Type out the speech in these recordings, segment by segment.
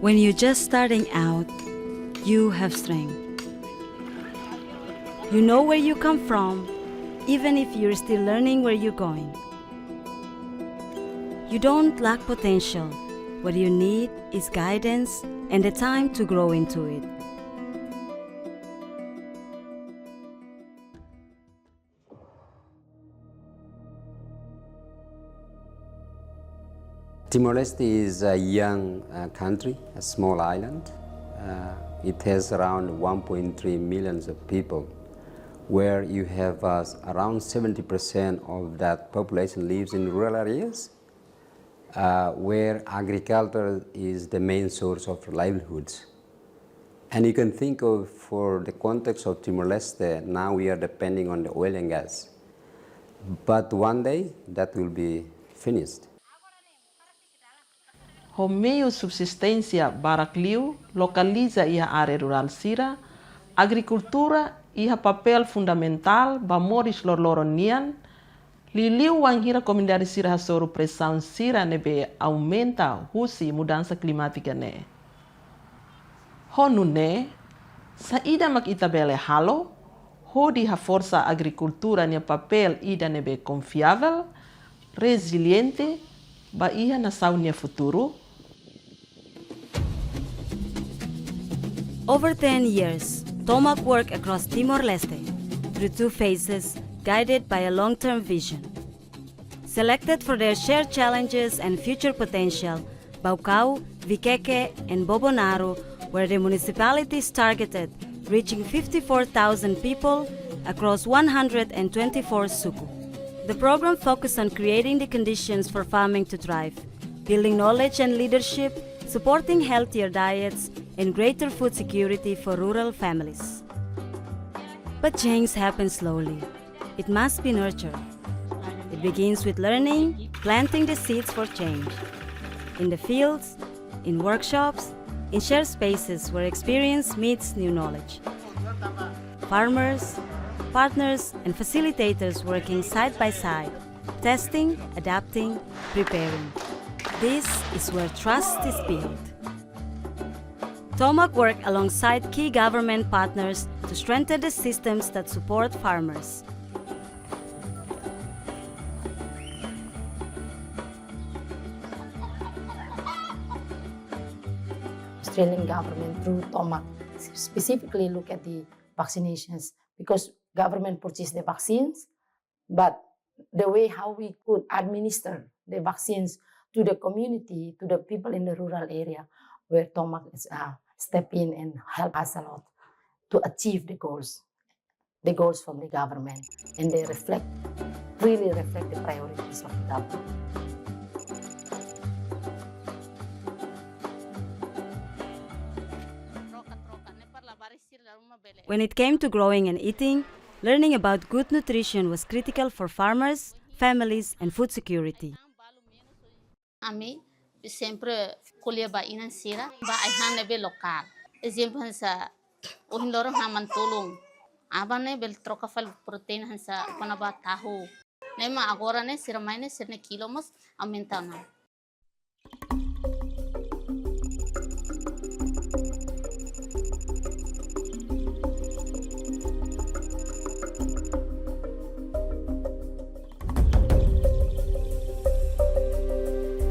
When you're just starting out, you have strength. You know where you come from, even if you're still learning where you're going. You don't lack potential. What you need is guidance and the time to grow into it. Timor-Leste is a young country, a small island. It has around 1.3 million of people, where you have around 70% of that population lives in rural areas, where agriculture is the main source of livelihoods. And you can think of, for the context of Timor-Leste, now we are depending on the oil and gas. But one day that will be finished. O meio subsistência baracliu localiza a área rural sira, agricultura e papel fundamental ba Moris lorloronian, liliu wanghira comunidade sira hasoro pressão sira nebe aumenta husi mudança climática ne. Honu ne, saída mak itabele halo, hodi ha força agricultura ne papel ida nebe confiável, resiliente, ba iha na saunia futuro. Over 10 years, TOMAK worked across Timor-Leste through 2 phases, guided by a long-term vision. Selected for their shared challenges and future potential, Baucau, Viqueque, and Bobonaro were the municipalities targeted, reaching 54,000 people across 124 suku. The program focused on creating the conditions for farming to thrive, building knowledge and leadership, supporting healthier diets, and greater food security for rural families. But change happens slowly. It must be nurtured. It begins with learning, planting the seeds for change. In the fields, in workshops, in shared spaces where experience meets new knowledge. Farmers, partners, and facilitators working side by side, testing, adapting, preparing. This is where trust is built. TOMAK worked alongside key government partners to strengthen the systems that support farmers. Australian government through TOMAK specifically look at the vaccinations because government purchased the vaccines, but the way how we could administer the vaccines to the community, to the people in the rural area, where TOMAK is step in and help us a lot to achieve the goals from the government, and they really reflect the priorities of the government. When it came to growing and eating, learning about good nutrition was critical for farmers, families, and food security. Ami sempre kuliah ba inan sira ba aihan nebe lokal. Exemplo hansa ohin lorong haman tulung. Abane bel trokafal protein hansa panaba tahu. Nema agora ne sira maine sirne kilo mas aumenta na.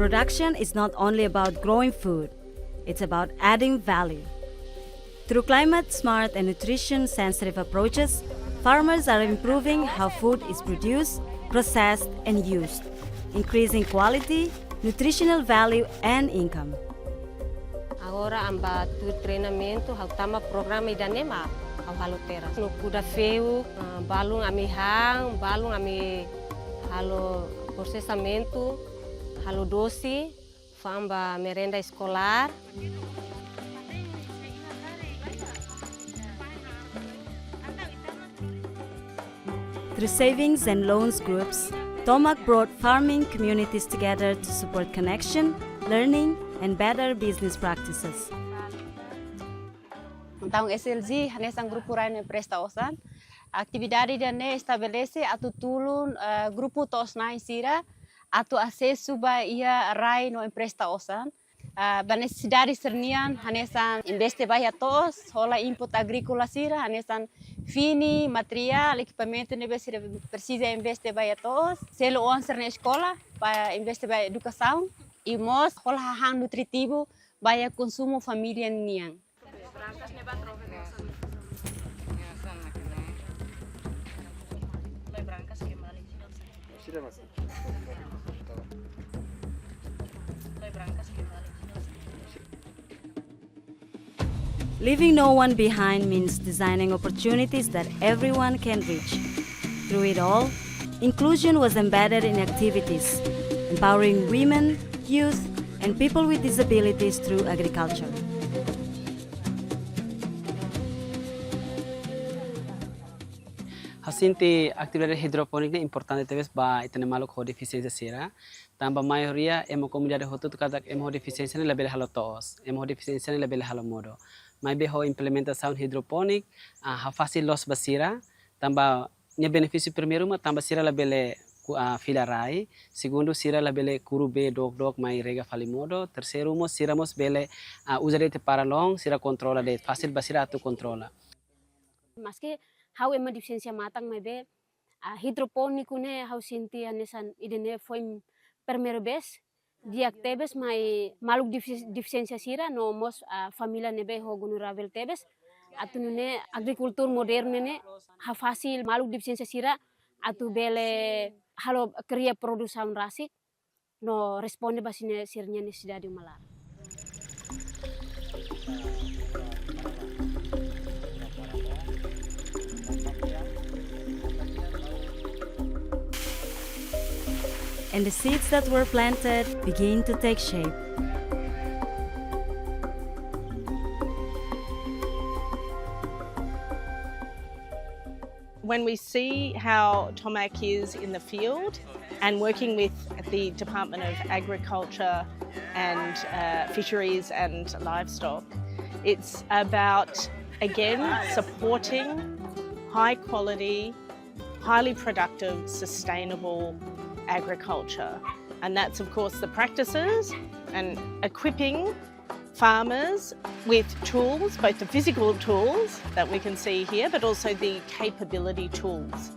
Production is not only about growing food, it's about adding value. Through climate-smart and nutrition-sensitive approaches, farmers are improving how food is produced, processed, and used, increasing quality, nutritional value, and income. Agora amba tu treinamento hau tama programa idanema au halotera. No kuda feu, balung ami hang, balung ami halo processamento, halo doce, famba merenda escolar. Through savings and loans groups, TOMAK brought farming communities together to support connection, learning, and better business practices. Então, SLG, nesse grupo Raino Prestaosan, a atividade dane estabelece a tutulun grupo To'os na Sira, atu acesso ba ia Raino Prestaosan, Necessidade sernian hanesan investe baia to'os, hola input agrícola sira hanesan fini, material, equipamento nebe sira precisa investe baia to'os, selo onser na escola para investe baia educação e mos hola hahang nutritivo baia consumo família niang. Leaving no one behind means designing opportunities that everyone can reach. Through it all, inclusion was embedded in activities, empowering women, youth, and people with disabilities through agriculture. Hasinti atividade hidropônica é importante talvez para itenemalo com deficiência sira. Também a maioria é uma comunidade hotu cada é uma deficiência na lebel halo to'os, é uma deficiência na lebel halo modo. Mas beho implementação hidropônica a fácil los basira. Também nia benefício primeiro mas também sira lebele filarai, segundo sira lebele curube dog mai rega falimodo, terceiro mo sira mos bele usarete para long sira controla de fácil basira tu controla. Mas que how ema deficiência matang mai be hidropônico ne how sinti anesan idene foi primeiro vez diak tebes mai maluk deficiência sira no mos família nebe ho gunuravel tebes atu ne agricultura moderna ne ha fácil maluk deficiência sira atu bele halo cria produção rasik no responde basine sirnya necessidade malar. And the seeds that were planted begin to take shape. When we see how TOMAK is in the field and working with the Department of Agriculture and Fisheries and Livestock, it's about, again, supporting high quality, highly productive, sustainable agriculture. And that's of course the practices and equipping farmers with tools, both the physical tools that we can see here, but also the capability tools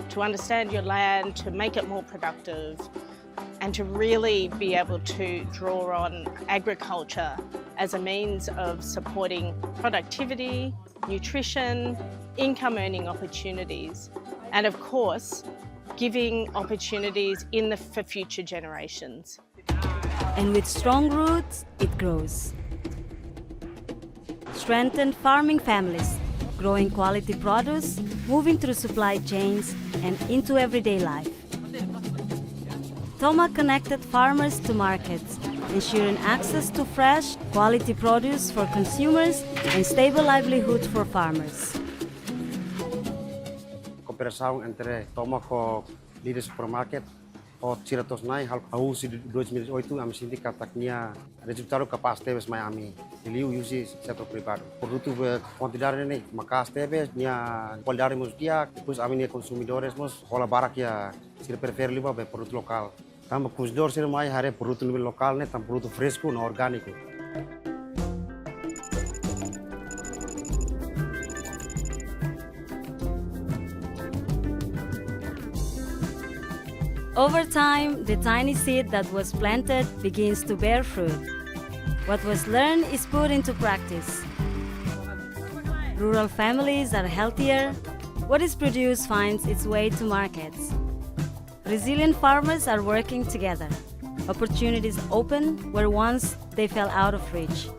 to understand your land, to make it more productive, and to really be able to draw on agriculture as a means of supporting productivity, nutrition, income earning opportunities, and of course, giving opportunities for future generations. And with strong roots, it grows. Strengthened farming families, growing quality produce, moving through supply chains and into everyday life. TOMAK connected farmers to markets, ensuring access to fresh, quality produce for consumers and stable livelihoods for farmers. Cooperação entre TOMAK com líderes supermarket o tiratos nai hal au si 2008 am sinti kataknya resultado capaz tebes mai ami liu usi setor privado produto quantidade ne makas tebes nia qualidade mos dia depois ami consumidores mos hola barak ya sir prefer liba be produto local tam consumidor sir mai hare produto local ne tam produto fresco no orgánico. Over time, the tiny seed that was planted begins to bear fruit. What was learned is put into practice. Rural families are healthier. What is produced finds its way to markets. Resilient farmers are working together. Opportunities open where once they fell out of reach.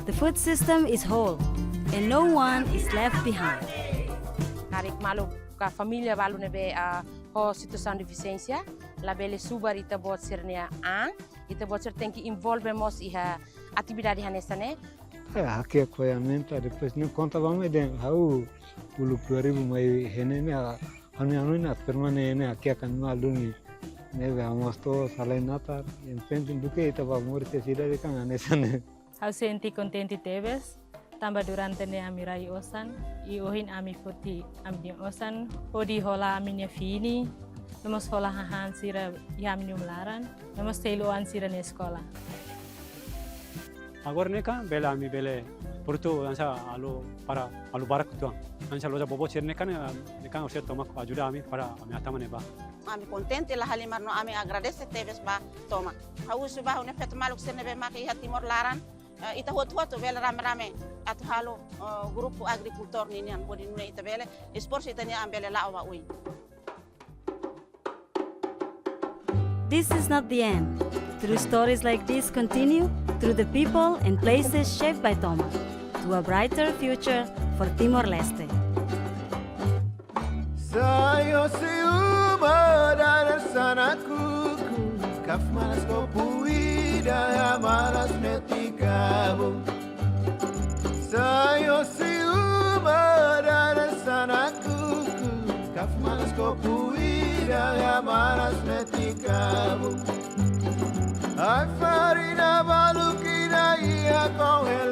The food system is whole, and no one is left behind. Narik malu ka família balu nebe ho situação de deficiência, la bele subar ita bot sirnia ita bot sir tem que envolvemos iha atividade hanesane. Aqui apoiamento depois não conta vamos de how ulu pluribu mai henene anu na permanene aqui akan maluni neve amosto salenata entende do que ita va morir cidade kan hanesane. How senti contenti tebes tambah durante ne amirai osan I ohin ami foti amni osan odi hola aminya fini nemos hola hahan sira yamni umlaran nemos teluan sira ne sekolah. Agora neka bela ami bele portu ansa alu para alu barak tuang. Ansa loja bobo cer neka usir tomak ajuda ami para ami atama neba. Ami contente la halimar no ami agradece teves ba tomak. Hausu ba une fet maluk senebe maki Timor Laran. Ita huat-huat bela rame-rame at halo grupo agrikultor ninian bodi nune ita bele espor itania ambele la awa ui. This is not the end. True stories like this continue through the people and places shaped by Tomak to a brighter future for Timor-Leste. Sayo siuma dari sana kuku, kaf malas kopui daya malas metikabu. Sayo siuma dari sana kuku, kaf malas kopui daya malas metikabu. Ay farina balukina ia con el